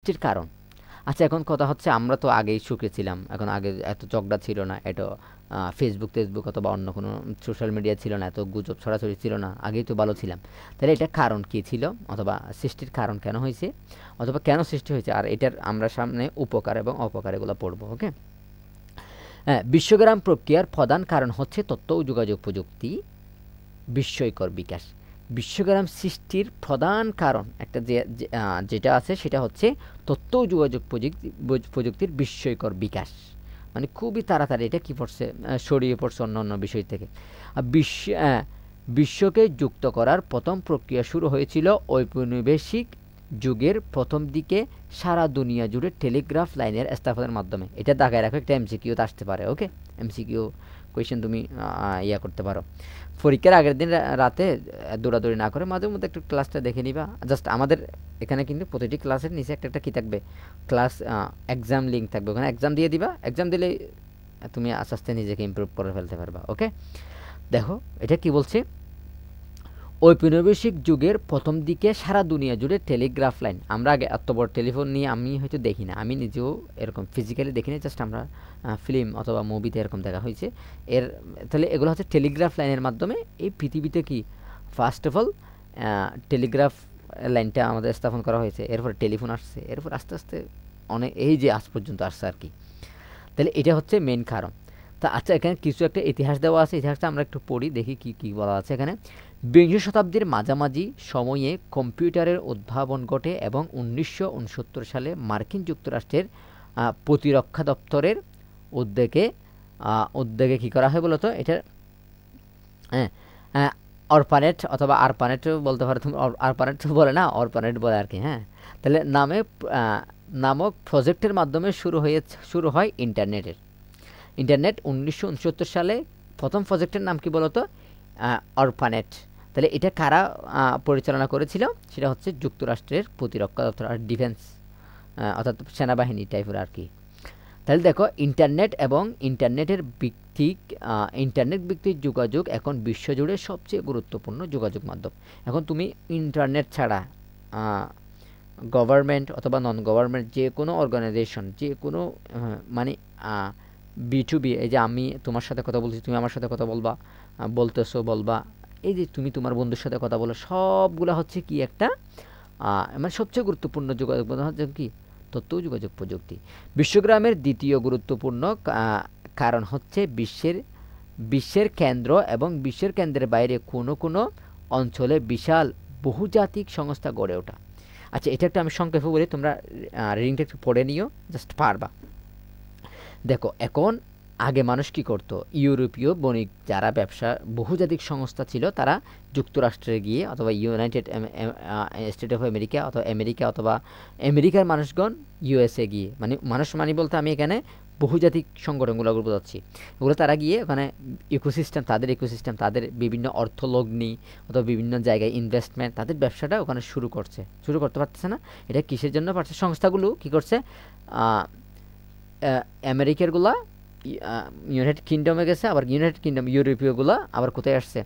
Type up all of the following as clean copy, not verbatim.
সৃষ্টির কারণ। আচ্ছা, এখন কথা হচ্ছে আমরা তো আগেই সুখে ছিলাম, এখন আগে এত ঝগড়া ছিল না, এত ফেসবুক টেসবুক অথবা অন্য কোনো সোশ্যাল মিডিয়া ছিল না, এত গুজব ছড়াছড়ি ছিল না, আগেই তো ভালো ছিলাম। তাহলে এটা কারণ কী ছিল, অথবা সৃষ্টির কারণ কেন হয়েছে, অথবা কেন সৃষ্টি হয়েছে, আর এটার আমরা সামনে উপকার এবং অপকার এগুলো পড়বো। ওকে, হ্যাঁ, বিশ্বগ্রাম প্রক্রিয়ার প্রধান কারণ হচ্ছে তথ্য ও যোগাযোগ প্রযুক্তি বিস্ময়কর বিকাশ। বিশ্বগ্রাম সৃষ্টির প্রধান কারণ একটা যেটা আছে সেটা হচ্ছে তথ্য ও যোগাযোগ প্রযুক্তির বিস্ময়কর বিকাশ। মানে খুবই তাড়াতাড়ি এটা কি পড়ছে, ছড়িয়ে পড়ছে অন্য অন্য বিষয় থেকে। বিশ্বকে যুক্ত করার প্রথম প্রক্রিয়া শুরু হয়েছিল ঔপনিবেশিক যুগের প্রথম দিকে সারা দুনিয়া জুড়ে টেলিগ্রাফ লাইনের স্থাপনের মাধ্যমে। এটা দাগায় রাখো, একটা এমসিকিউতে আসতে পারে। ওকে, এমসিকিউ কোয়েশ্চেন তুমি ইয়া করতে পারো। পরীক্ষার আগের দিন রাতে দৌড়াদৌড়ি না করে মাঝে মধ্যে একটু ক্লাসটা দেখে নিবা। জাস্ট আমাদের এখানে কিন্তু প্রতিটি ক্লাসের নিচে একটা একটা কী থাকবে, ক্লাস এক্সাম লিঙ্ক থাকবে, ওখানে এক্সাম দিয়ে দিবা। এক্সাম দিলে তুমি আস্তে আস্তে নিজেকে ইমপ্রুভ করে ফেলতে পারবা। ওকে, দেখো এটা কি বলছে, ঔপনিবেশিক যুগের প্রথম দিকে সারা দুনিয়া জুড়ে টেলিগ্রাফ লাইন। আমরা আগে এত বড় টেলিফোন নিয়ে আমি হয়তো দেখি না, আমি নিজেও এরকম ফিজিক্যালি দেখিনি, জাস্ট আমরা ফিল্ম অথবা মুভিতে এরকম দেখা হয়েছে। এর তাহলে এগুলো হচ্ছে টেলিগ্রাফ লাইনের মাধ্যমে এই পৃথিবীতে কি ফার্স্ট অফ অল টেলিগ্রাফ লাইনটা আমাদের স্থাপন করা হয়েছে, এরপর টেলিফোন আসছে, এরপর আস্তে আস্তে অনেক এই যে আজ পর্যন্ত আসছে আর কি। তাহলে এটা হচ্ছে মেন কারণ। তা আচ্ছা, এখানে কিছু একটা ইতিহাস দেওয়া আছে, ইতিহাসটা আমরা একটু পড়ি, দেখি কি কি বলা আছে এখানে। বিংশ শতাব্দীর মাঝামাঝি সময়ে কম্পিউটারের উদ্ভাবন ঘটে এবং 1969 সালে মার্কিন যুক্তরাষ্ট্রের প্রতিরক্ষা দপ্তরের উদ্যোগে উদ্যোগে কী করা হয় বলতো, এটার হ্যাঁ অরপানেট অথবা আরপানেট বলতে পারো তুমি, আরপানেট তো বলে না, অরপানেট বলে আর কি। হ্যাঁ, তাহলে নামক প্রজেক্টের মাধ্যমে শুরু হয় ইন্টারনেট 1969 সালে। প্রথম প্রজেক্টের নাম কি বলতো, অরপানেট। তাহলে এটা কারা পরিচালনা করেছিল, সেটা হচ্ছে যুক্তরাষ্ট্রের প্রতিরক্ষা দপ্তর আর ডিফেন্স, অর্থাৎ সেনাবাহিনী টাইপের আর কি। তাহলে দেখো, ইন্টারনেট এবং ইন্টারনেট ভিত্তিক যোগাযোগ এখন বিশ্বজুড়ে সবচেয়ে গুরুত্বপূর্ণ যোগাযোগ মাধ্যম। এখন তুমি ইন্টারনেট ছাড়া গভর্নমেন্ট অথবা নন গভর্নমেন্ট যে কোনো অর্গানাইজেশন, যে কোনো মানে B2B, এই যে আমি তোমার সাথে কথা বলছি, তুমি আমার সাথে কথা বলবা, এই যে তুমি তোমার বন্ধুর সাথে কথা বলো, সবগুলো হচ্ছে কি একটা মানে সবচেয়ে গুরুত্বপূর্ণ যোগাযোগ মাধ্যম হচ্ছে কি তথ্য ও যোগাযোগ প্রযুক্তি। বিশ্বগ্রামের দ্বিতীয় গুরুত্বপূর্ণ কারণ হচ্ছে বিশ্বের কেন্দ্র এবং বিশ্বের কেন্দ্রের বাইরে কোনো অঞ্চলে বিশাল বহুজাতিক সংস্থা গড়ে ওঠা। আচ্ছা, এটা একটা আমি সংক্ষেপে বলি, তোমরা রিডিংটা একটু পড়ে নিও, জাস্ট পারবা। দেখো, এখন আগে মানুষ কি করতো, ইউরোপীয় বণিক যারা ব্যবসা বহুজাতিক সংস্থা ছিল, তারা যুক্তরাষ্ট্রে গিয়ে অথবা ইউনাইটেড স্টেট অফ আমেরিকা অথবা অথবা আমেরিকার মানুষগণ USA গিয়ে, মানুষ বলতে আমি এখানে বহুজাতিক সংগঠনগুলো বোঝাচ্ছি, এগুলো তারা গিয়ে ওখানে ইকোসিস্টেম তাদের বিভিন্ন অর্থলগ্নি অথবা বিভিন্ন জায়গায় ইনভেস্টমেন্ট, তাদের ব্যবসাটা ওখানে শুরু করতে পারতেছে না। এটা কিসের জন্য পারছে, সংস্থাগুলো কি করছে, আমেরিকারগুলা ইউনাইটেড কিংডমে গেছে, আবার ইউনাইটেড কিংডম ইউরোপীয়গুলো আবার কোথায় আসছে,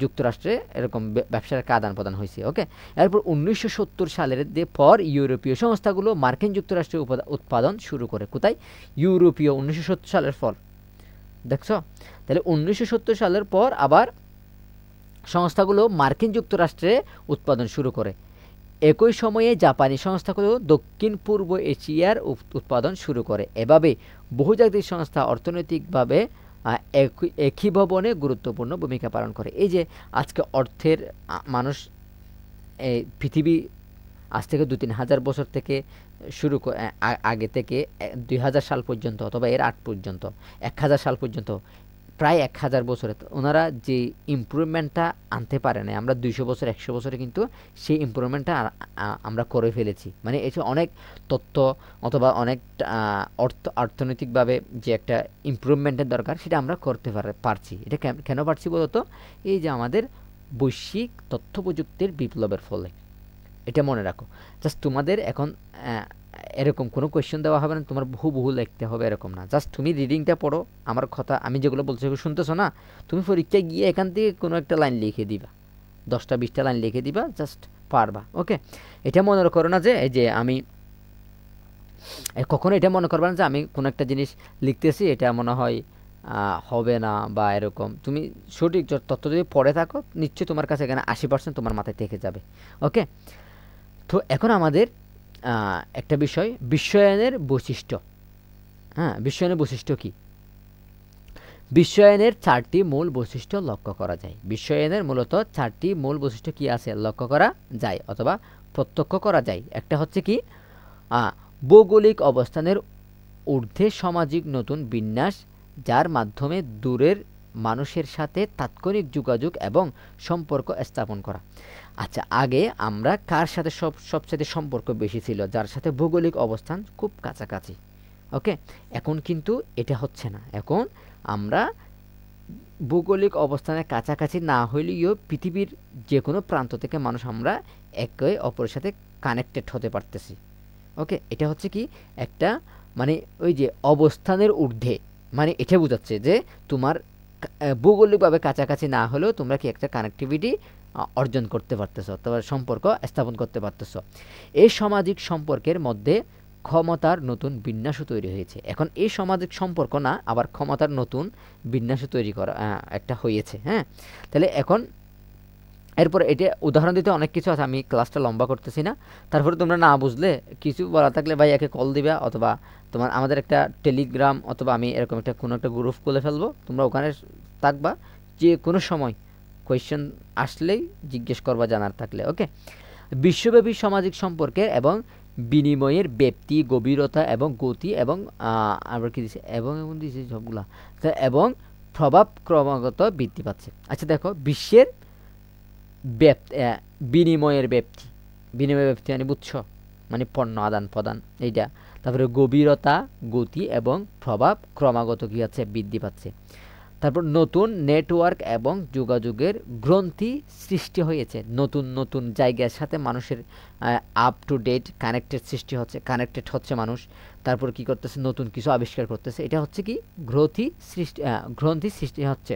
যুক্তরাষ্ট্রে, এরকম ব্যবসার একটা আদান প্রদান হয়েছে। ওকে, এরপর 1970 সালের পর ইউরোপীয় সংস্থাগুলো মার্কিন যুক্তরাষ্ট্রে উৎপাদন শুরু করে। কোথায়, ইউরোপীয় 1970 সালের পর, দেখছো। তাহলে 1970 সালের পর আবার সংস্থাগুলো মার্কিন যুক্তরাষ্ট্রে উৎপাদন শুরু করে। একই সময়ে জাপানি সংস্থাগুলো দক্ষিণ পূর্ব এশিয়ার উৎপাদন শুরু করে। এভাবে বহুজাতিক সংস্থা অর্থনৈতিকভাবে একীভবনে গুরুত্বপূর্ণ ভূমিকা পালন করে। এই যে আজকে অর্থের মানুষ এই পৃথিবী আজ থেকে 2-3 হাজার বছর থেকে শুরু আগে থেকে 2000 সাল পর্যন্ত অথবা এর আগ পর্যন্ত 1000 সাল পর্যন্ত, প্রায় 1000 বছরে ওনারা যে ইমপ্রুভমেন্টটা আনতে পারে না, আমরা 200 বছর 100 বছরে কিন্তু সেই ইমপ্রুভমেন্টটা আমরা করে ফেলেছি। মানে এটা অনেক তথ্য অথবা অনেক অর্থনৈতিকভাবে যে একটা ইমপ্রুভমেন্টের দরকার, সেটা আমরা করতে পারছি। এটা কেন পারছি বলতো, এই যে আমাদের বৈশ্বিক তথ্য প্রযুক্তির বিপ্লবের ফলে। এটা মনে রাখো। জাস্ট তোমাদের এখন এরকম কোনো কোয়েশ্চেন দেওয়া হবে না, তোমার বহু লিখতে হবে এরকম না, জাস্ট তুমি রিডিংটা পড়ো, আমার কথা আমি যেগুলো বলছি সেগুলো শুনতেছো না, তুমি পরীক্ষায় গিয়ে এখান থেকে কোনো একটা লাইন লিখে দিবা, 10টা 20টা লাইন লিখে দিবা, জাস্ট পারবা। ওকে, এটা মনে করো না যে এই যে আমি কখনো এটা মনে করবে না যে আমি কোনো একটা জিনিস লিখতেছি এটা মনে হয় হবে না বা এরকম। তুমি সঠিক তথ্য যদি পড়ে থাকো নিশ্চয়ই তোমার কাছে এখানে 80% তোমার মাথায় থেকে যাবে। ওকে, তো এখন আমাদের একটা বিষয়, বিশ্বায়নের বৈশিষ্ট্য। হ্যাঁ, বিশ্বায়নের বৈশিষ্ট্য কি? বিশ্বায়নের 4টি মূল বৈশিষ্ট্য লক্ষ্য করা যায়। বিশ্বায়নের মূলত 4টি মূল বৈশিষ্ট্য কি আছে লক্ষ্য করা যায় অথবা প্রত্যক্ষ করা যায়। একটা হচ্ছে কি, ভৌগোলিক অবস্থানের ঊর্ধ্বে সামাজিক নতুন বিন্যাস, যার মাধ্যমে দূরের মানুষের সাথে তাৎক্ষণিক যোগাযোগ এবং সম্পর্ক স্থাপন করা। আচ্ছা, আগে আমরা কার সাথে সবচেয়ে সম্পর্ক বেশি ছিল? যার সাথে ভৌগোলিক অবস্থান খুব কাছাকাছি। ওকে, এখন কিন্তু এটা হচ্ছে না। এখন আমরা ভৌগোলিক অবস্থানের কাছাকাছি না হইলেও পৃথিবীর যে কোনো প্রান্ত থেকে মানুষ আমরা একে অপরের সাথে কানেক্টেড হতে পারতেছি। ওকে, এটা হচ্ছে কি একটা মানে ওই যে অবস্থানের ঊর্ধ্বে, মানে এটা বোঝাচ্ছে যে তোমার ভৌগোলিকভাবে কাছাকাছি না হলেও তোমরা কি একটা কানেক্টিভিটি অর্জন করতে পারতেছো, তোমার সম্পর্ক স্থাপন করতে পারতেছো। এই সামাজিক সম্পর্কের মধ্যে ক্ষমতার নতুন বিন্যাসও তৈরি হয়েছে। এখন এই সামাজিক সম্পর্ক না, আবার ক্ষমতার নতুন বিন্যাসও তৈরি করা একটা হয়েছে। হ্যাঁ, তাহলে এখন এরপরে এটা উদাহরণ দিতে অনেক কিছু আছে, আমি ক্লাসটা লম্বা করতেছি না। তারপরে তোমরা না বুঝলে কিছু বলা থাকলে ভাই একে কল দিবা, অথবা তোমার আমাদের একটা টেলিগ্রাম অথবা আমি এরকম একটা কোনো একটা গ্রুপ খুলে ফেলবো, তোমরা ওখানে থাকবা, যে কোনো সময় কোয়েশ্চেন আসলেই জিজ্ঞেস করবা জানার থাকলে। ওকে, বিশ্বব্যাপী সামাজিক সম্পর্কের এবং বিনিময়ের ব্যাপ্তি, গভীরতা এবং গতি এবং আবার কি দিছে এবং এমন দিছে সবগুলা, এবং প্রভাব ক্রমাগত বৃদ্ধি পাচ্ছে। আচ্ছা দেখো, বিশ্বের বিনিময়ের ব্যাপ্তি, বিনিময়ের ব্যাপ্তি মানে বুঝছো, মানে পণ্য আদান প্রদান এইটা। তারপরে গভীরতা, গতি এবং প্রভাব ক্রমাগত কি আছে বৃদ্ধি পাচ্ছে। তারপর নতুন নেটওয়ার্ক এবং যোগাযোগের গ্রন্থি সৃষ্টি হয়েছে, নতুন নতুন জায়গার সাথে মানুষের আপ টু ডেট কানেক্টেড হচ্ছে মানুষ। তারপর কি করতেছে, নতুন কিছু আবিষ্কার করতেছে, এটা হচ্ছে কি গ্রন্থি সৃষ্টি হচ্ছে।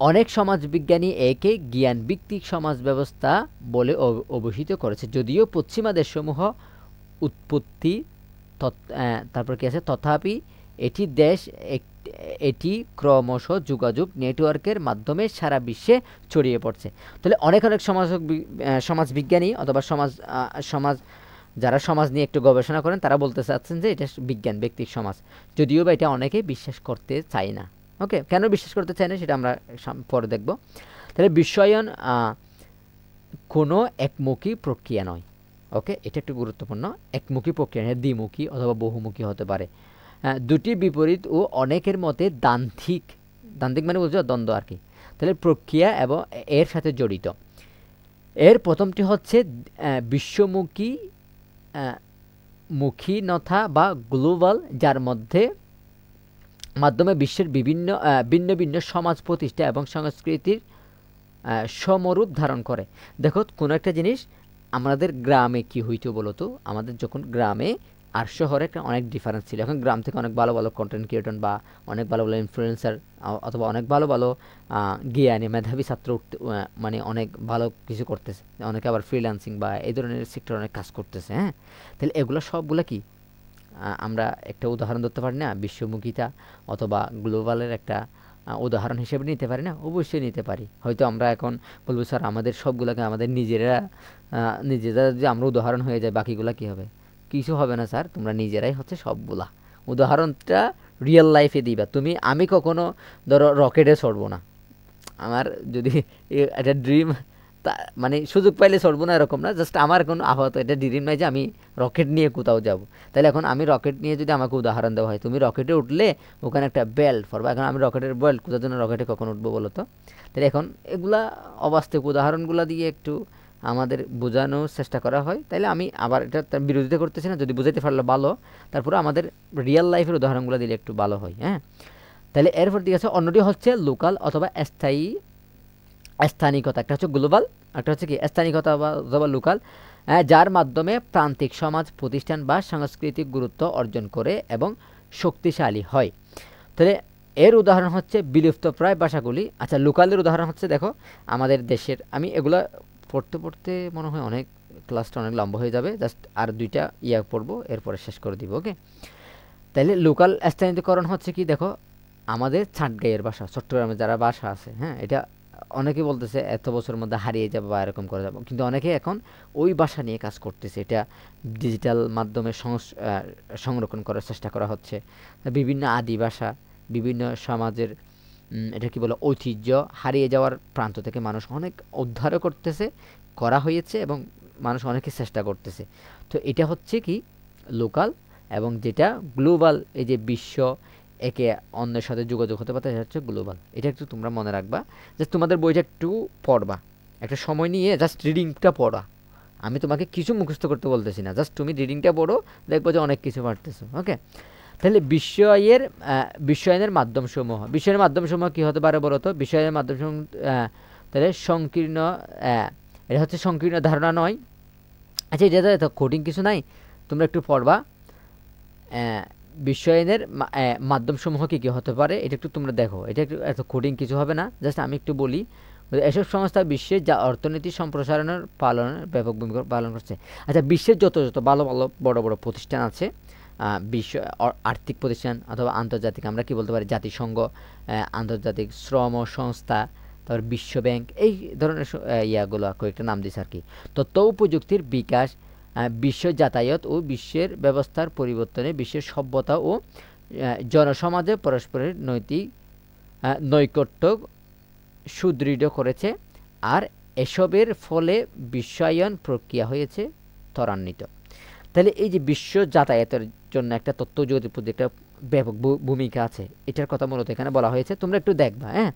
অনেক সমাজবিজ্ঞানী একে জ্ঞান ভিত্তিক সমাজ ব্যবস্থা বলে অভিহিত করেছে, যদিও পশ্চিমা দেশসমূহ উৎপত্তি তারপর কি আছে, তথাপি এটি ক্রমশ যোগাযোগ নেটওয়ার্কের মাধ্যমে সারা বিশ্বে ছড়িয়ে পড়ছে। তাহলে অনেক সমাজবিজ্ঞানী অথবা সমাজ যারা সমাজ নিয়ে একটু গবেষণা করেন তারা বলতে চাচ্ছেন যে এটা বিজ্ঞান ভিত্তিক সমাজ, যদিও বা এটা অনেকেই বিশ্বাস করতে চায় না। ওকে, কেন বিশ্বাস করতে চায় না সেটা আমরা পরে দেখব। তাহলে বিশ্বায়ন কোনো একমুখী প্রক্রিয়া নয়। ওকে, এটা একটু গুরুত্বপূর্ণ। একমুখী প্রক্রিয়া নয়, দ্বিমুখী অথবা বহুমুখী হতে পারে। দুটি বিপরীত ও অনেকের মতে দ্বান্দ্বিক মানে বুঝছো দ্বন্দ্ব আর কি, তাহলে প্রক্রিয়া এবং এর সাথে জড়িত। এর প্রথমটি হচ্ছে বিশ্বমুখী মুখীনতা বা গ্লোবাল, যার মাধ্যমে বিশ্বের ভিন্ন ভিন্ন সমাজ প্রতিষ্ঠা এবং সংস্কৃতির সমরূপ ধারণ করে। দেখো, কোনো একটা জিনিস আমাদের গ্রামে কি হইতো বলতো, আমাদের যখন গ্রামে আর শহরে অনেক ডিফারেন্স ছিল। এখন গ্রাম থেকে অনেক ভালো ভালো কন্টেন্ট ক্রিয়েটর বা অনেক ভালো ভালো ইনফ্লুয়েন্সার অথবা অনেক ভালো ভালো জ্ঞানী মেধাবী ছাত্র মানে অনেক ভালো কিছু করতেছে, অনেকে আবার ফ্রিল্যান্সিং বা এই ধরনের সেক্টর অনেক কাজ করতেছে। হ্যাঁ, তাহলে এগুলো সবগুলো কি আমরা একটা উদাহরণ ধরতে পারি না, বিশ্বমুখিতা অথবা গ্লোবালের একটা উদাহরণ হিসেবে নিতে পারি না? অবশ্যই নিতে পারি। হয়তো আমরা এখন বলবো স্যার আমাদের সবগুলোকে আমাদের নিজেরা যদি আমরা উদাহরণ হয়ে যায় বাকিগুলা কি হবে? কিছু হবে না স্যার, তোমরা নিজেরাই হচ্ছে সবগুলা। উদাহরণটা রিয়েল লাইফে দিবা তুমি। আমি কখনো ধরো রকেটে চড়বো না, আমার যদি একটা ড্রিম মানে সুযোগ পাইলে চড়বো না এরকম না, জাস্ট আমার কোনো আপাতত এটা ড্রিম নাই যে আমি রকেট নিয়ে কোথাও যাব। তাহলে এখন আমি রকেট নিয়ে যদি আমাকে উদাহরণ দেওয়া হয়, তুমি রকেটে উঠলে ওখানে একটা বেল্ট পরবা, এখন আমি রকেটের বেল্ট কোথার জন্য রকেটে কখন উঠবো বলো তো? তাহলে এখন এগুলা অবাস্তব উদাহরণগুলো দিয়ে একটু আমাদের বোঝানোর চেষ্টা করা হয়। তাইলে আমি আবার এটা তার বিরোধিতা করতেছি না, যদি বুঝাইতে পারলে ভালো, তারপরে আমাদের রিয়েল লাইফের উদাহরণগুলো দিলে একটু ভালো হয়। হ্যাঁ, তাহলে এরপর দিকে আছে অন্যটি হচ্ছে লোকাল অথবা স্থানিকতা। একটা হচ্ছে গ্লোবাল, একটা হচ্ছে কি স্থানিকতা অথবা লোকাল, যার মাধ্যমে প্রান্তিক সমাজ প্রতিষ্ঠান বা সাংস্কৃতিক গুরুত্ব অর্জন করে এবং শক্তিশালী হয়। তাহলে এর উদাহরণ হচ্ছে বিলুপ্তপ্রায় ভাষাগুলি। আচ্ছা, লোকালের উদাহরণ হচ্ছে দেখো আমাদের দেশের, আমি এগুলা পড়তে মনে হয় অনেক ক্লাসটা অনেক লম্বা হয়ে যাবে, জাস্ট আর 2টা ইয়া পড়বো, এরপরে শেষ করে দিব। ওকে, তাহলে লোকাল স্থানীয়করণ হচ্ছে কি, দেখো আমাদের চাটগাঁয়ের ভাষা, চট্টগ্রামে যারা ভাষা আছে, হ্যাঁ, এটা অনেকে বলতেছে এত বছরের মধ্যে হারিয়ে যাবে বা এরকম করে যাবো, কিন্তু অনেকে এখন ওই ভাষা নিয়ে কাজ করতেছে, এটা ডিজিটাল মাধ্যমে সংরক্ষণ করার চেষ্টা করা হচ্ছে। বিভিন্ন আদি ভাষা, বিভিন্ন সমাজের এটা কি বলে ঐতিহ্য হারিয়ে যাওয়ার প্রান্ত থেকে মানুষ অনেক উদ্ধারও করতেছে, করা হয়েছে, এবং মানুষ অনেকে চেষ্টা করতেছে। তো এটা হচ্ছে কি লোকাল, এবং যেটা গ্লোবাল, এই যে বিশ্ব একে অন্যের সাথে যোগাযোগ হতে পারে, এটা হচ্ছে গ্লোবাল। এটা একটু তোমরা মনে রাখবা, জাস্ট তোমাদের বইটা একটু পড়বা, একটা সময় নিয়ে জাস্ট রিডিংটা পড়া। আমি তোমাকে কিছু মুখস্থ করতে বলতেছি না, জাস্ট তুমি রিডিংটা পড়ো, দেখবো যে অনেক কিছু পারতেছো। ওকে, তাহলে বিশ্বায়নের মাধ্যমসমূহ, বিশ্বায়নের মাধ্যমসমূহ কী হতে পারে বলো তো? বিশ্বায়নের মাধ্যমসমূহ তাহলে সংকীর্ণ, এটা হচ্ছে সংকীর্ণ ধারণা নয়। আচ্ছা, এটা তো কোডিং কিছু নাই, তোমরা একটু পড়বা। বিশ্বায়নের মাধ্যমসমূহ কী কী হতে পারে এটা একটু তোমরা দেখো, এটা একটু এত কোডিং কিছু হবে না, জাস্ট আমি একটু বলি। এসব সংস্থা বিশ্বের যা অর্থনীতি সম্প্রসারণের ব্যাপক ভূমিকা পালন করছে। আচ্ছা, বিশ্বের যত ভালো ভালো বড় বড় প্রতিষ্ঠান আছে, বিশ্ব আর্থিক প্রতিষ্ঠান অথবা আন্তর্জাতিক, আমরা কি বলতে পারি, জাতিসংঘ, আন্তর্জাতিক শ্রম সংস্থা, তারপর বিশ্ব ব্যাংক, এই ধরনের ইয়াগুলো কয়েকটা নাম দিছে আর কি। তথ্য ও প্রযুক্তির বিকাশ, বিশ্ব যাতায়াত ও বিশ্বের ব্যবস্থার পরিবর্তনে বিশ্বের সভ্যতা ও জনসমাজে পরস্পরের নৈকট্য সুদৃঢ় করেছে, আর এসবের ফলে বিশ্বায়ন প্রক্রিয়া হয়েছে ত্বরান্বিত। তাহলে এই যে বিশ্ব যাতায়াতের জন্য একটা তথ্য যোগাযোগ প্রযুক্তি একটা ব্যাপক ভূমিকা আছে, এটার কথা মূলত এখানে বলা হয়েছে, তোমরা একটু দেখবা। হ্যাঁ,